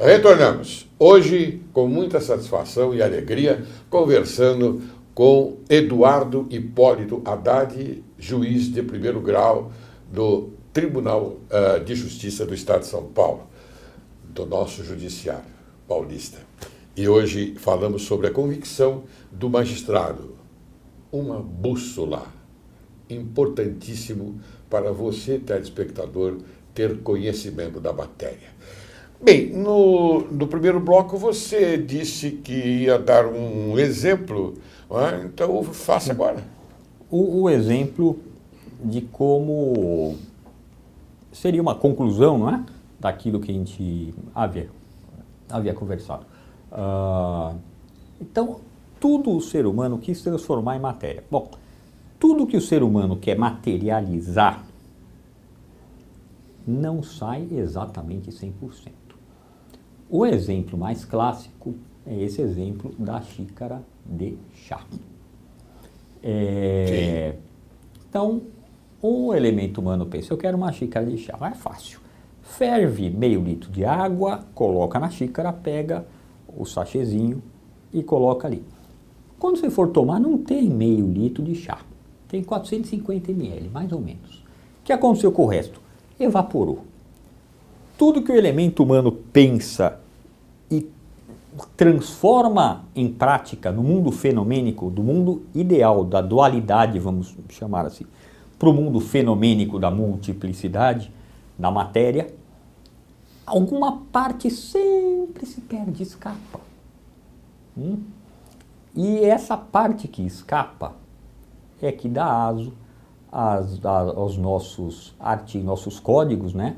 Retornamos. Hoje, com muita satisfação e alegria, conversando com Eduardo Hipólito Haddad, juiz de primeiro grau do Tribunal de Justiça do Estado de São Paulo, do nosso judiciário paulista. E hoje falamos sobre a convicção do magistrado, uma bússola, importantíssimo para você, telespectador, ter conhecimento da matéria. Bem, no primeiro bloco você disse que ia dar um exemplo, então faça agora. O exemplo de como seria uma conclusão, não é? Daquilo que a gente havia conversado. Então, tudo o ser humano quis transformar em matéria. Bom, tudo que o ser humano quer materializar não sai exatamente 100%. O exemplo mais clássico é esse exemplo da xícara de chá. Então, o elemento humano pensa, eu quero uma xícara de chá, é fácil. Ferve meio litro de água, coloca na xícara, pega o sachêzinho e coloca ali. Quando você for tomar, não tem meio litro de chá, tem 450 ml, mais ou menos. O que aconteceu com o resto? Evaporou. Tudo que o elemento humano pensa e transforma em prática no mundo fenomênico, do mundo ideal, da dualidade, vamos chamar assim, para o mundo fenomênico da multiplicidade, da matéria, alguma parte sempre se perde, escapa. E essa parte que escapa é que dá aso aos nossos códigos, né?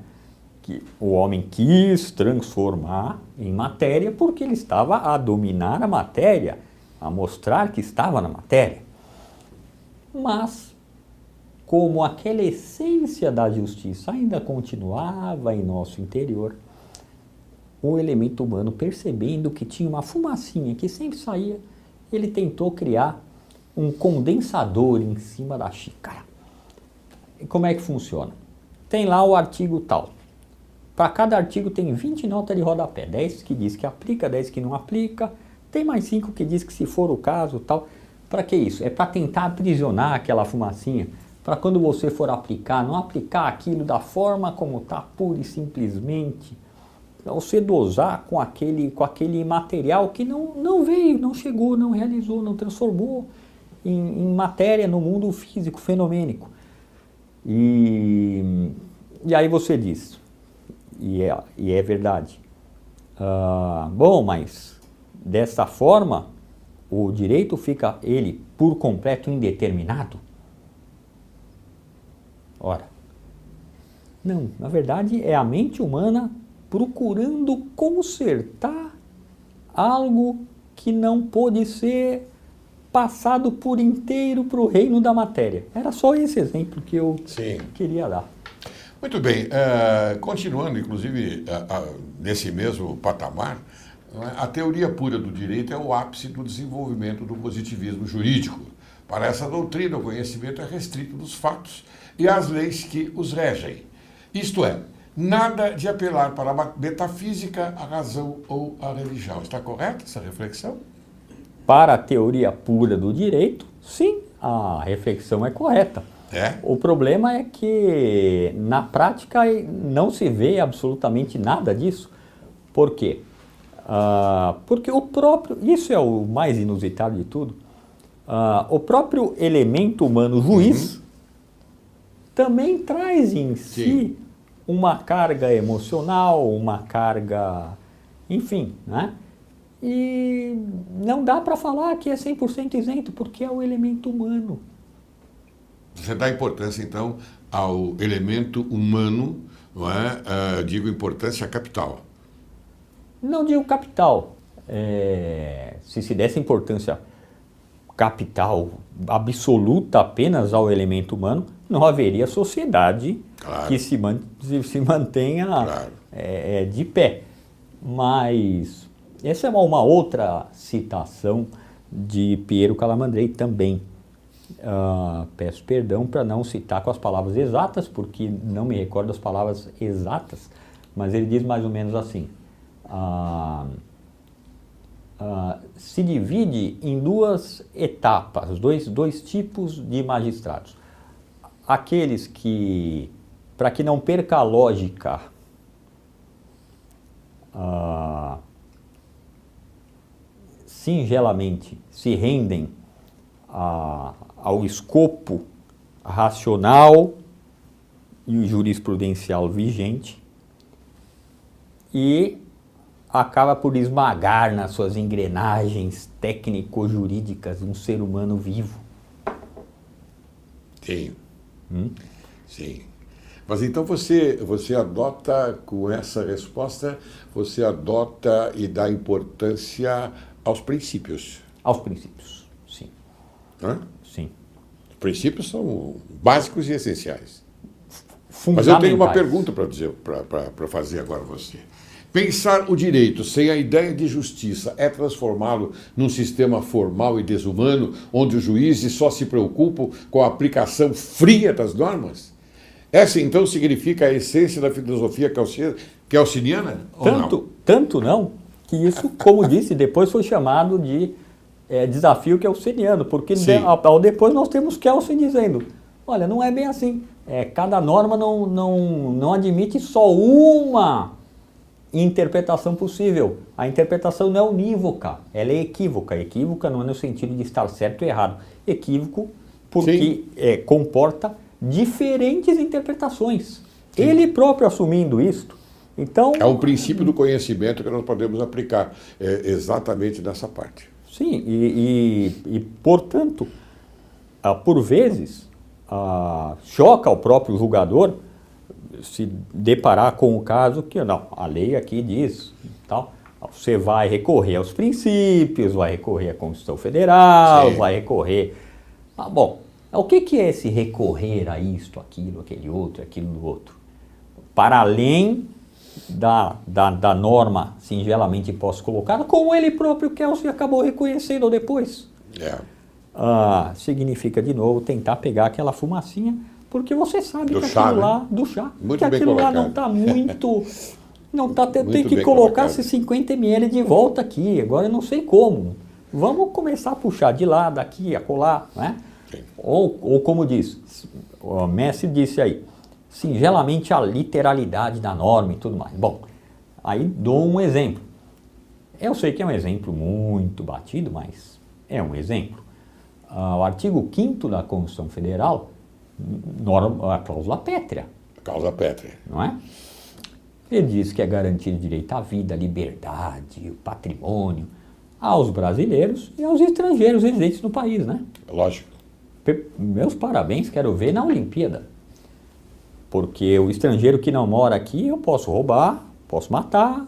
Que o homem quis transformar em matéria porque ele estava a dominar a matéria, a mostrar que estava na matéria. Mas, como aquela essência da justiça ainda continuava em nosso interior, o elemento humano, percebendo que tinha uma fumacinha que sempre saía, ele tentou criar um condensador em cima da xícara. E como é que funciona? Tem lá o artigo tal. Para cada artigo tem 20 notas de rodapé, 10 que diz que aplica, 10 que não aplica, tem mais 5 que diz que se for o caso, tal. Para que isso? É para tentar aprisionar aquela fumacinha, para quando você for aplicar, não aplicar aquilo da forma como está, pura e simplesmente. Você dosar com aquele material que não veio, não chegou, não realizou, não transformou em matéria no mundo físico, fenomênico. E aí você diz, e é verdade, bom, mas dessa forma o direito fica, ele, por completo indeterminado? Ora, não, na verdade é a mente humana procurando consertar algo que não pôde ser passado por inteiro para o reino da matéria. Era só esse exemplo que eu queria dar. Muito bem, continuando, inclusive, nesse mesmo patamar, a teoria pura do direito é o ápice do desenvolvimento do positivismo jurídico. Para essa doutrina, o conhecimento é restrito dos fatos e às leis que os regem. Isto é, nada de apelar para a metafísica, a razão ou a religião. Está correta essa reflexão? Para a teoria pura do direito, sim, a reflexão é correta. O problema é que, na prática, não se vê absolutamente nada disso. Por quê? Porque o próprio, isso é o mais inusitado de tudo, o próprio elemento humano juiz também traz em si uma carga emocional, uma carga, enfim, né? E não dá para falar que é 100% isento, porque é o elemento humano. Você dá importância, então, ao elemento humano, não é? Digo importância capital. Não digo capital. Se desse importância capital absoluta apenas ao elemento humano, não haveria sociedade que se mantenha de pé. Mas essa é uma outra citação de Piero Calamandrei também. Peço perdão para não citar com as palavras exatas, porque não me recordo as palavras exatas, mas ele diz mais ou menos assim: se divide em duas etapas, dois tipos de magistrados. Aqueles que, para que não perca a lógica, singelamente se rendem ao escopo racional e jurisprudencial vigente e acaba por esmagar nas suas engrenagens técnico-jurídicas um ser humano vivo. Sim. Sim. Mas então você adota, com essa resposta, você adota e dá importância aos princípios. Aos princípios, sim. Hã? Sim. Os princípios são básicos e essenciais. Mas Fundamentais. eu tenho uma pergunta para fazer agora a você. Pensar o direito sem a ideia de justiça é transformá-lo num sistema formal e desumano, onde os juízes só se preocupam com a aplicação fria das normas? Essa, então, significa a essência da filosofia kelseniana? Tanto não, que isso, como disse, depois foi chamado de desafio kelseniano, porque ao depois nós temos Kelsen dizendo, olha, não é bem assim. Cada norma não admite só uma interpretação possível. A interpretação não é unívoca, ela é equívoca. Equívoca não é no sentido de estar certo e errado. Equívoco porque comporta diferentes interpretações. Sim. Ele próprio assumindo isto. Então, é um princípio do conhecimento que nós podemos aplicar exatamente nessa parte. Sim, e portanto, por vezes, choca ao próprio julgador se deparar com o caso que, não, a lei aqui diz, tal, você vai recorrer aos princípios, vai recorrer à Constituição Federal, vai recorrer... bom, o que é esse recorrer a isto, aquilo, aquele outro, aquilo do outro? Para além da norma singelamente posso colocar, como ele próprio Kelsen acabou reconhecendo depois. Significa, de novo, tentar pegar aquela fumacinha, porque você sabe que aquilo lá, do chá, que aquilo lá não está muito... tem que colocar esses 50 ml de volta aqui, agora eu não sei como. Vamos começar a puxar de lá, daqui, acolá, né? Ou como diz, o Messi disse aí, singelamente a literalidade da norma e tudo mais. Bom, aí dou um exemplo. Eu sei que é um exemplo muito batido, mas é um exemplo. O artigo 5º da Constituição Federal, a cláusula pétrea. Cláusula pétrea. Não é? Ele diz que é garantido o direito à vida, à liberdade, o patrimônio, aos brasileiros e aos estrangeiros residentes no país, né? Lógico. Meus parabéns, quero ver na Olimpíada. Porque o estrangeiro que não mora aqui, eu posso roubar, posso matar,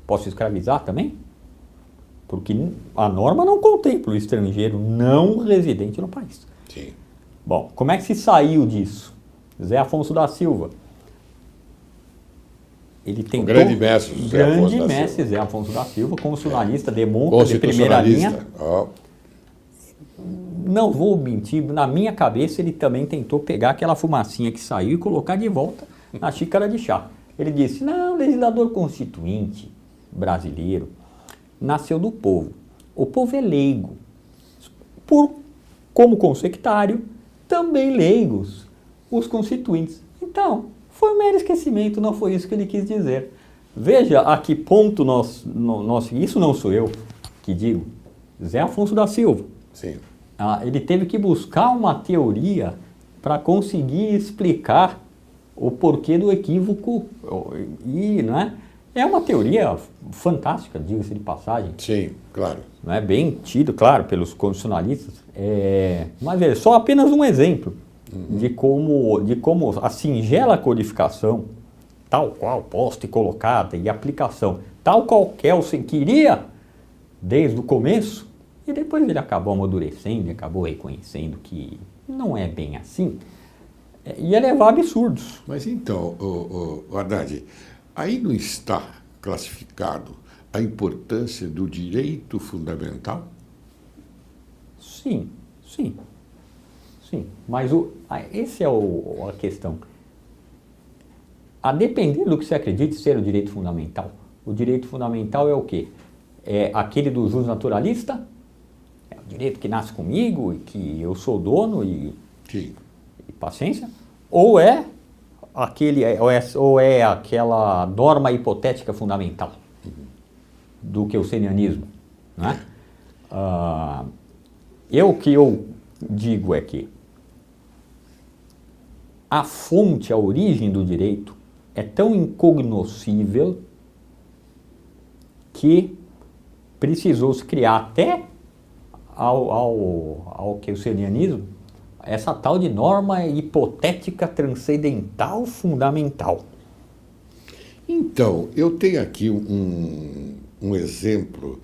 posso escravizar também. Porque a norma não contempla o estrangeiro não residente no país. Sim. Bom, como é que se saiu disso? Zé Afonso da Silva. Ele tentou... O grande mestre Zé Afonso da Silva, constitucionalista, demônstro de primeira linha. Não vou mentir, na minha cabeça ele também tentou pegar aquela fumacinha que saiu e colocar de volta na xícara de chá. Ele disse, não, o legislador constituinte brasileiro nasceu do povo. O povo é leigo. Como consectário, também leigos, os constituintes. Então, foi um mero esquecimento, não foi isso que ele quis dizer. Veja a que ponto isso não sou eu que digo, Zé Afonso da Silva. Sim. Ele teve que buscar uma teoria para conseguir explicar o porquê do equívoco. E, não é? É uma teoria fantástica, diga-se de passagem. Sim, claro. Não é bem tido, claro, pelos constitucionalistas. Mas veja, só apenas um exemplo de como a singela codificação, tal qual posta e colocada, e aplicação, tal qual Kelsen queria desde o começo, e depois ele acabou amadurecendo e acabou reconhecendo que não é bem assim, ia levar a absurdos. Mas então, Haddad, aí não está classificado a importância do direito fundamental? Sim. Mas essa é a questão. A depender do que você acredite ser o direito fundamental, O direito fundamental é o quê? É aquele do jus naturalista? É o direito que nasce comigo e que eu sou dono e paciência? Ou é aquela norma hipotética fundamental do keusenianismo, né? O que eu digo é que a fonte, a origem do direito é tão incognoscível que precisou se criar até ao keusenianismo essa tal de norma hipotética transcendental fundamental. Então, eu tenho aqui um exemplo.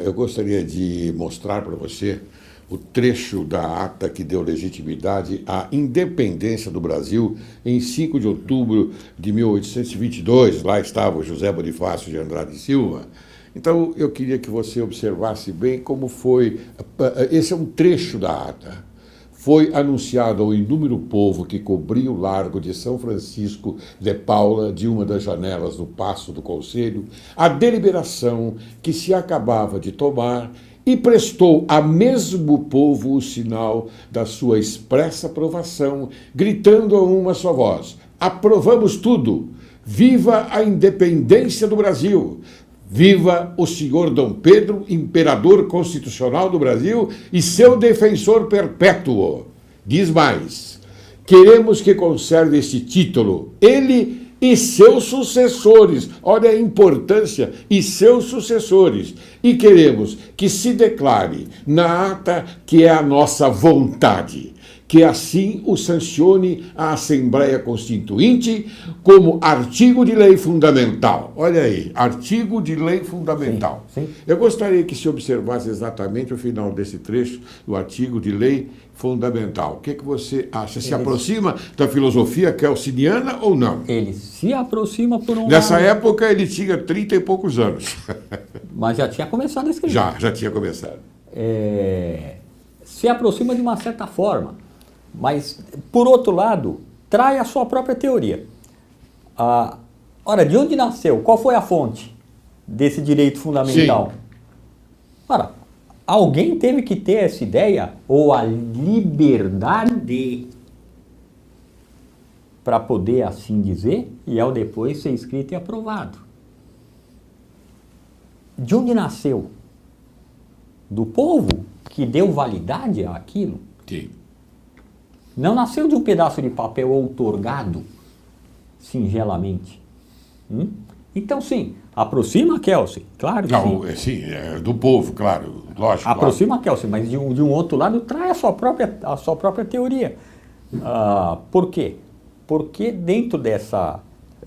Eu gostaria de mostrar para você o trecho da ata que deu legitimidade à independência do Brasil em 5 de outubro de 1822. Lá estava o José Bonifácio de Andrade e Silva. Então, eu queria que você observasse bem como foi. Esse é um trecho da ata. Foi anunciado ao inúmero povo que cobria o largo de São Francisco de Paula, de uma das janelas do Paço do Conselho, a deliberação que se acabava de tomar, e prestou a mesmo povo o sinal da sua expressa aprovação, gritando a uma só voz: aprovamos tudo! Viva a independência do Brasil! Viva o senhor Dom Pedro, imperador constitucional do Brasil e seu defensor perpétuo! Diz mais: queremos que conserve este título, ele e seus sucessores. Olha a importância, e seus sucessores. E queremos que se declare na ata que é a nossa vontade, que assim o sancione a Assembleia Constituinte como artigo de lei fundamental. Olha aí, artigo de lei fundamental. Sim, sim. Eu gostaria que se observasse exatamente o final desse trecho do artigo de lei fundamental. O que você acha? Se aproxima da filosofia kelseniana ou não? Ele se aproxima por um Nessa lado, época ele tinha 30 e poucos anos. mas já tinha começado a escrever. Já tinha começado. Se aproxima de uma certa forma, mas, por outro lado, trai a sua própria teoria. Ora, de onde nasceu? Qual foi a fonte desse direito fundamental? Sim. Ora, alguém teve que ter essa ideia, ou a liberdade, para poder assim dizer, e ao depois ser escrito e aprovado. De onde nasceu? Do povo que deu validade àquilo? Sim. Não nasceu de um pedaço de papel outorgado, singelamente. Então, sim, aproxima a Kelsey, claro que Não, sim. sim, é do povo, claro, lógico. Aproxima a Kelsey, mas de um outro lado traz a sua própria teoria. Por quê? Porque dentro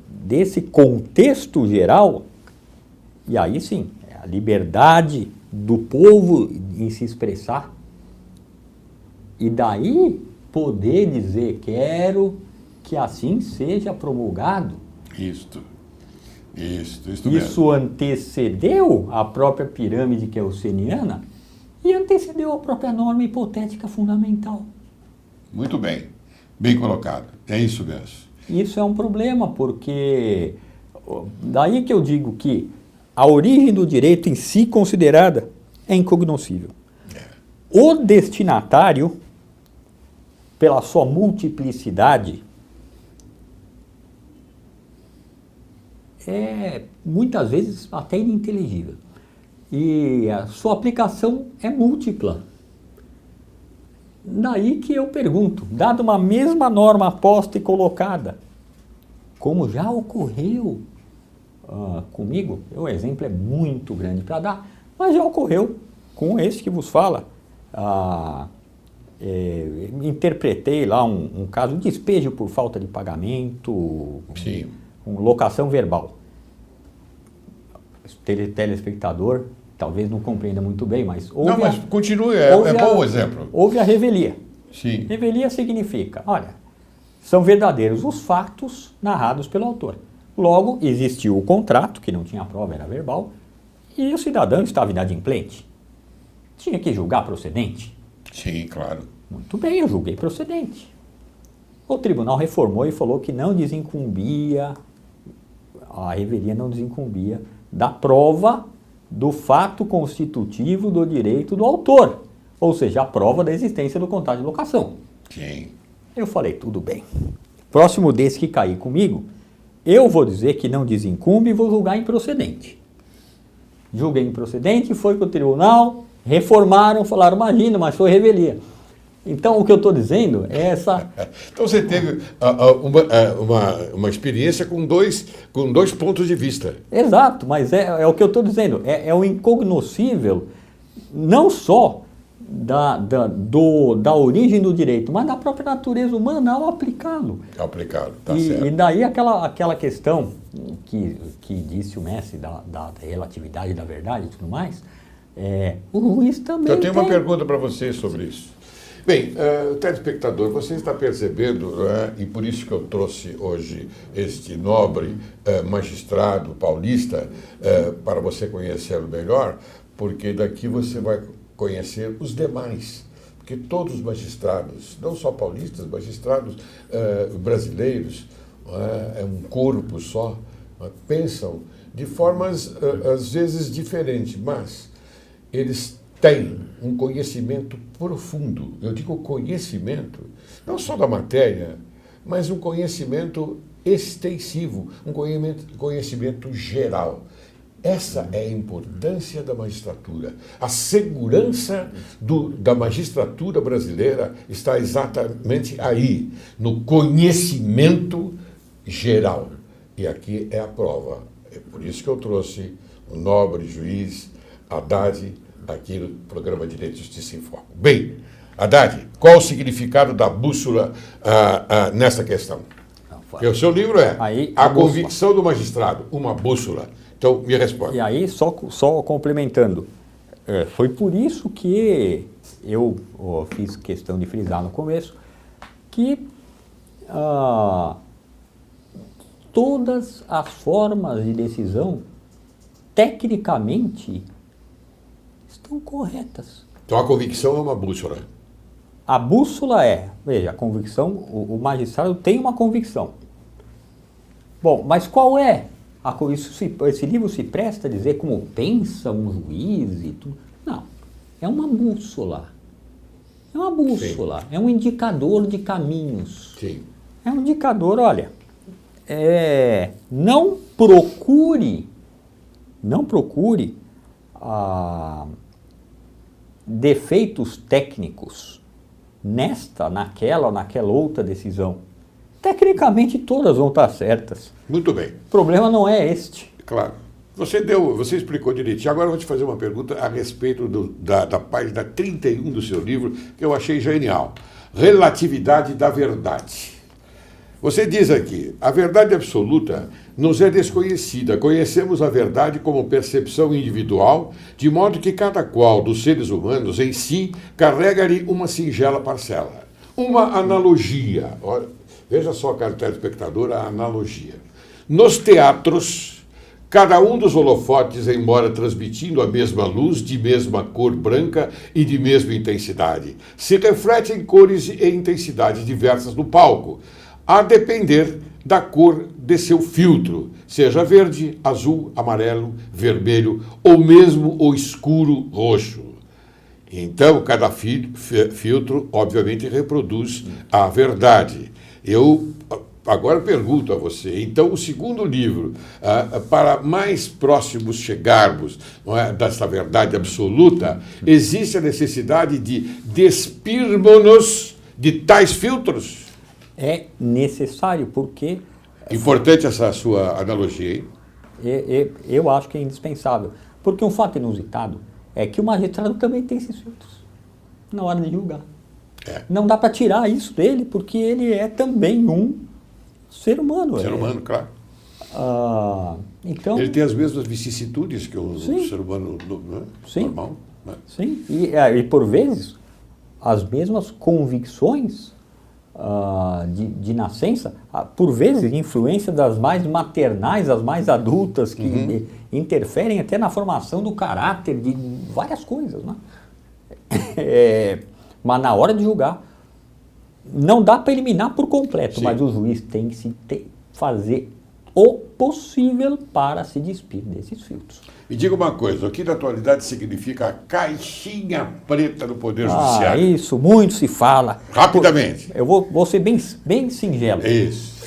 desse contexto geral, e aí sim, é a liberdade do povo em se expressar, e daí poder dizer, quero que assim seja promulgado. Isso Isso mesmo. antecedeu a própria pirâmide kelseniana e antecedeu a própria norma hipotética fundamental. Muito bem, bem colocado, é isso mesmo. Isso é um problema, porque daí que eu digo que a origem do direito em si considerada é incognoscível. O destinatário, pela sua multiplicidade, é muitas vezes até ininteligível. E a sua aplicação é múltipla. Daí que eu pergunto, dada uma mesma norma posta e colocada, como já ocorreu comigo, o exemplo é muito grande para dar, mas já ocorreu com esse que vos fala. Interpretei lá um caso de despejo por falta de pagamento, Sim. Locação verbal. Telespectador talvez não compreenda muito bem, mas Não, mas continue, é bom o exemplo. Houve a revelia. Sim. Revelia significa, olha, são verdadeiros os fatos narrados pelo autor. Logo, existiu o contrato, que não tinha prova, era verbal, e o cidadão estava inadimplente. Tinha que julgar procedente. Sim, claro. Muito bem, eu julguei procedente. O tribunal reformou e falou que não desincumbia, a revelia não desincumbia da prova do fato constitutivo do direito do autor, ou seja, a prova da existência do contrato de locação. Sim. Eu falei, tudo bem. Próximo desse que cair comigo, eu vou dizer que não desincumbe e vou julgar improcedente. Julguei improcedente, foi para o tribunal, reformaram, falaram, imagina, mas foi revelia. Então, o que eu estou dizendo é essa... Então, você teve uma experiência com dois pontos de vista. Exato, mas é o que eu estou dizendo. É o incognoscível, não só da origem do direito, mas da própria natureza humana ao aplicá-lo. Aplicado, tá certo. E daí aquela questão que disse o Messi da relatividade da verdade e tudo mais, o Luiz também Eu tenho uma pergunta para você sobre isso. Bem, telespectador, você está percebendo, e por isso que eu trouxe hoje este nobre magistrado paulista, para você conhecê-lo melhor, porque daqui você vai conhecer os demais. Porque todos os magistrados, não só paulistas, magistrados brasileiros, é um corpo só, pensam de formas às vezes diferentes, mas eles têm um conhecimento profundo. Eu digo conhecimento, não só da matéria, mas um conhecimento extensivo, um conhecimento geral. Essa é a importância da magistratura. A segurança da magistratura brasileira está exatamente aí, no conhecimento geral. E aqui é a prova. É por isso que eu trouxe o nobre juiz Haddad aqui no programa Direito e Justiça em Foco. Bem, Haddad, qual o significado da bússola nessa questão? Porque o seu livro é A Convicção do Magistrado, uma bússola. Então, me responde. E aí, só complementando, foi por isso que eu fiz questão de frisar no começo que todas as formas de decisão, tecnicamente, estão corretas. Então, a convicção é uma bússola. A bússola veja, a convicção, o magistrado tem uma convicção. Bom, mas qual é? Esse livro se presta a dizer como pensa um juiz e tudo. Não, é uma bússola. É uma bússola, sim. É um indicador de caminhos. Sim. É um indicador, olha, não procure defeitos técnicos naquela ou naquela outra decisão. Tecnicamente todas vão estar certas. Muito bem. O problema não é este. Claro. Você explicou direitinho. Agora eu vou te fazer uma pergunta a respeito da página 31 do seu livro, que eu achei genial. Relatividade da verdade. Você diz aqui, a verdade absoluta nos é desconhecida. Conhecemos a verdade como percepção individual, de modo que cada qual dos seres humanos em si carrega-lhe uma singela parcela. Uma analogia. Olha, veja só, caro telespectador, a analogia. Nos teatros, cada um dos holofotes, embora transmitindo a mesma luz, de mesma cor branca e de mesma intensidade, se reflete em cores e intensidades diversas no palco, a depender da cor de seu filtro, seja verde, azul, amarelo, vermelho ou mesmo o escuro roxo. Então, cada filtro, obviamente, reproduz a verdade. Eu agora pergunto a você, então, o segundo livro, para mais próximos chegarmos, não é, dessa verdade absoluta, existe a necessidade de despirmos-nos de tais filtros? É necessário, porque... Importante essa sua analogia, hein? Eu acho que é indispensável. Porque um fato inusitado é que o magistrado também tem esses filtros na hora de julgar. Não dá para tirar isso dele, porque ele é também um ser humano. Ser humano, claro. Então, ele tem as mesmas vicissitudes que o ser humano, né? Normal. Né? Sim, e por vezes as mesmas convicções de nascença, por vezes influência das mais maternais, as mais adultas, que interferem até na formação do caráter de várias coisas, né? Mas na hora de julgar, não dá para eliminar por completo, mas o juiz tem que fazer o possível para se despir desses filtros. Me diga uma coisa, o que na atualidade significa a caixinha preta do Poder Judiciário? Isso, muito se fala. Rapidamente. Eu vou ser bem singelo. Isso.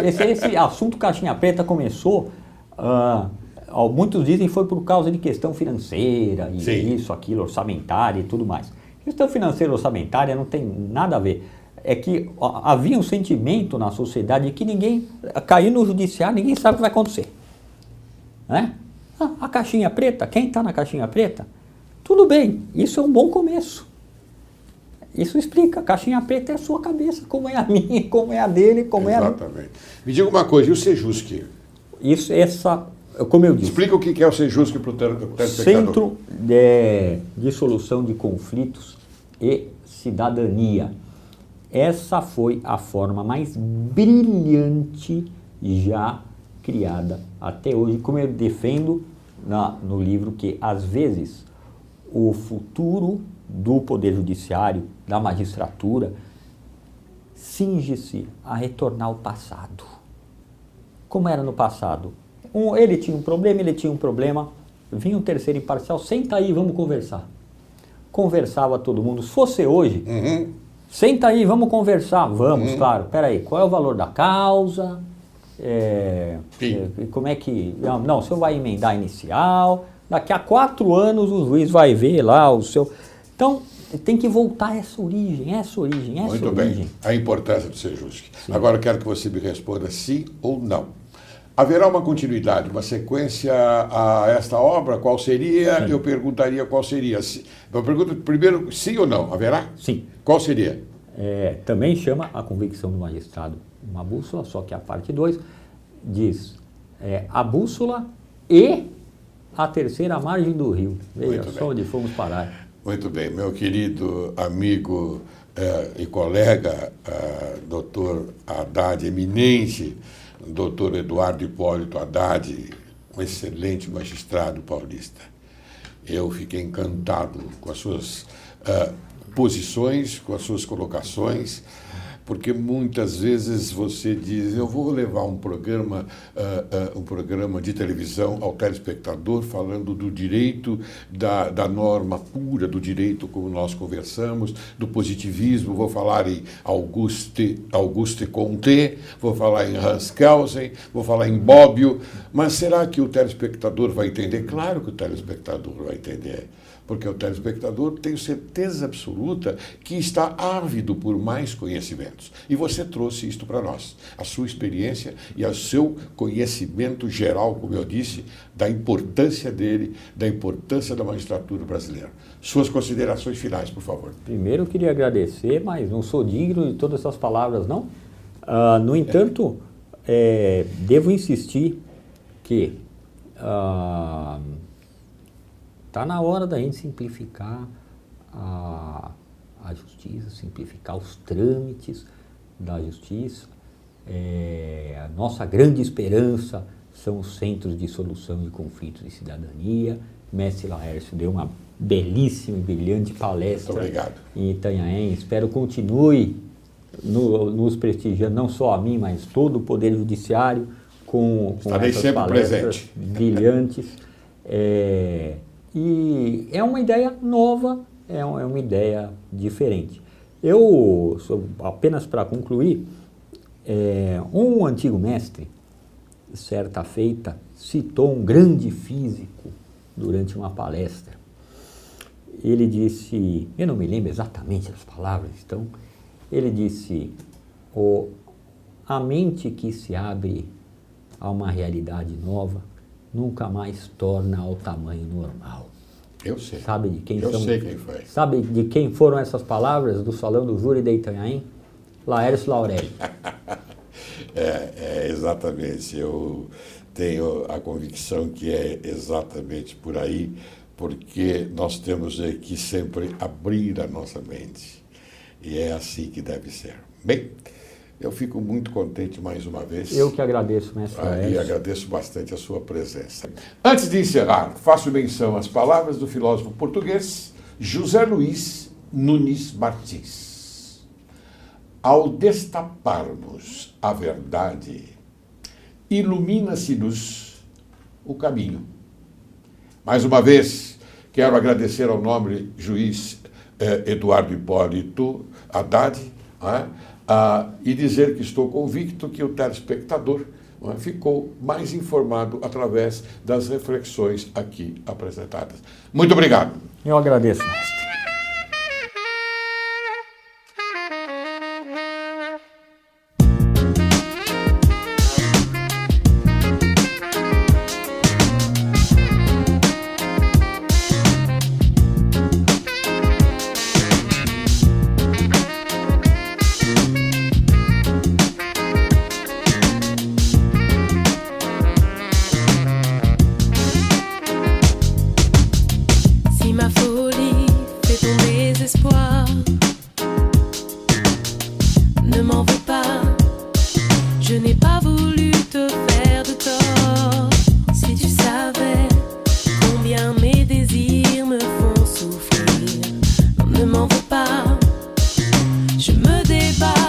Esse assunto caixinha preta começou, muitos dizem foi por causa de questão financeira, e Sim. isso, aquilo, orçamentária e tudo mais. Questão financeira e orçamentária não tem nada a ver. É que havia um sentimento na sociedade de que ninguém, cair no judiciário, ninguém sabe o que vai acontecer. Né? A caixinha preta, quem está na caixinha preta? Tudo bem, isso é um bom começo. Isso explica, a caixinha preta é a sua cabeça, como é a minha, como é a dele, como é a minha. Exatamente. Me diga uma coisa, e o Sejusc? Como eu disse, Explica o que é o Sejusc para o telespectador. Centro de Solução de Conflitos e Cidadania. Essa foi a forma mais brilhante já criada até hoje, como eu defendo no livro, que às vezes o futuro do Poder Judiciário, da magistratura, cinge-se a retornar ao passado. Como era no passado? Ele tinha um problema, vinha um terceiro imparcial, senta aí, vamos conversar. Conversava todo mundo. Se fosse hoje, senta aí, vamos conversar. Vamos, claro. Peraí, qual é o valor da causa? Como é que... Não, o senhor vai emendar a inicial. Daqui a 4 anos o juiz vai ver lá o seu... Então, tem que voltar a essa origem. Muito bem, a importância do Sejusc. Agora eu quero que você me responda sim ou não. Haverá uma continuidade, uma sequência a esta obra? Qual seria? Sim. Eu perguntaria qual seria. Eu pergunto primeiro, sim ou não? Haverá? Sim. Qual seria? Também chama a convicção do magistrado uma bússola, só que a parte 2 diz a bússola e a terceira margem do rio. Veja só onde fomos parar. Muito bem. Meu querido amigo e colega, doutor Haddad, eminente, doutor Eduardo Hipólito Haddad, um excelente magistrado paulista. Eu fiquei encantado com as suas posições, com as suas colocações, porque muitas vezes você diz, eu vou levar um programa de televisão ao telespectador falando do direito, da norma pura do direito, como nós conversamos, do positivismo, vou falar em Auguste Comte, vou falar em Hans Kelsen, vou falar em Bobbio, mas será que o telespectador vai entender? Claro que o telespectador vai entender. Porque o telespectador, tenho certeza absoluta, que está ávido por mais conhecimentos. E você trouxe isto para nós, a sua experiência e o seu conhecimento geral, como eu disse, da importância dele, da importância da magistratura brasileira. Suas considerações finais, por favor. Primeiro, eu queria agradecer, mas não sou digno de todas essas palavras, não. No entanto, devo insistir que... está na hora da gente simplificar a justiça, simplificar os trâmites da justiça. A nossa grande esperança são os centros de solução de conflitos de cidadania. O mestre Laércio deu uma belíssima e brilhante palestra em Itanhaém. Espero continue nos prestigiando, não só a mim, mas todo o Poder Judiciário, com essas palestras brilhantes. E é uma ideia nova, é uma ideia diferente. Apenas para concluir, um antigo mestre, certa feita, citou um grande físico durante uma palestra. Ele disse, eu não me lembro exatamente das palavras, então, ele disse, a mente que se abre a uma realidade nova nunca mais torna ao tamanho normal. Eu sei. Sabe de quem sei quem foi. Sabe de quem foram essas palavras do Salão do Júri de Itanhaém? Laércio Laurélio. Exatamente. Eu tenho a convicção que é exatamente por aí, porque nós temos que sempre abrir a nossa mente. E é assim que deve ser. Bem, eu fico muito contente mais uma vez. Eu que agradeço, mestre Laércio. E agradeço bastante a sua presença. Antes de encerrar, faço menção às palavras do filósofo português José Luís Nunes Martins. Ao destaparmos a verdade, ilumina-se-nos o caminho. Mais uma vez, quero agradecer ao nobre juiz Eduardo Hipólito Haddad, e dizer que estou convicto que o telespectador ficou mais informado através das reflexões aqui apresentadas. Muito obrigado. Eu agradeço, mestre. Si ma folie fait ton désespoir, ne m'en veux pas, je n'ai pas voulu te faire de tort. Si tu savais combien mes désirs me font souffrir, ne m'en veux pas, je me débat.